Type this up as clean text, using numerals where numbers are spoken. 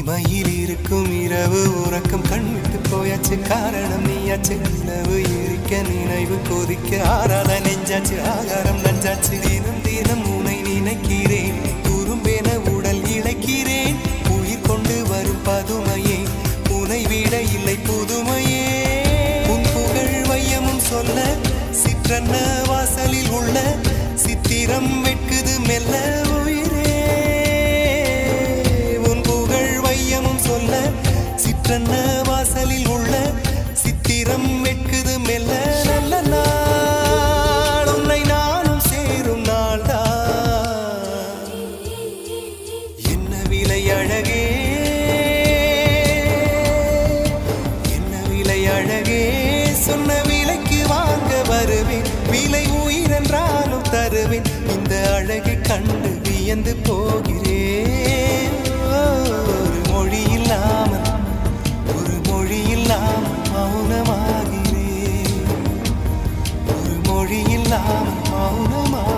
இமையில் இருக்கும் இரவு உறக்கம் கண்விட்டு போயாச்சு காரணம் நீயாச்சு நிலவு எரிக்க நினைவு கொதிக்க ஆறாத நெஞ்சாச்சு ஆகாரம் நஞ்சாச்சு தினம் தினம் உனை நினைக்கிறேன் குறும்பென உடல் இழைக்கிறேன் உயிர் கொண்டு வரும் பதுமையே உனை விட இல்லை புதுமையே உன் புகழ் வையமும் சொல்ல சிற்றன்ன வாசலில் உள்ள சித்திரம் வெட்குது மெல்ல உயிரே உன் புகழ் வையமும் சொல்ல சிற்றன்ன வாசலில் உள்ள சித்திரம் வெட்குது மெல்ல நல்ல நாள் உன்னை நானும் சேரும் நாள்தான் என்ன விலை அழகே என்ன விலை அழகே சொன்ன விலைக்கு வாங்க வருவேன் விலை உயிரென்றாலும் தருவேன் இந்த அழகை கண்டு வியந்து போகிறேன் ஒரு மொழி இல்லாமல் மௌனமாகிறேன் ஒரு மொழி இல்லாமல் மௌனமாக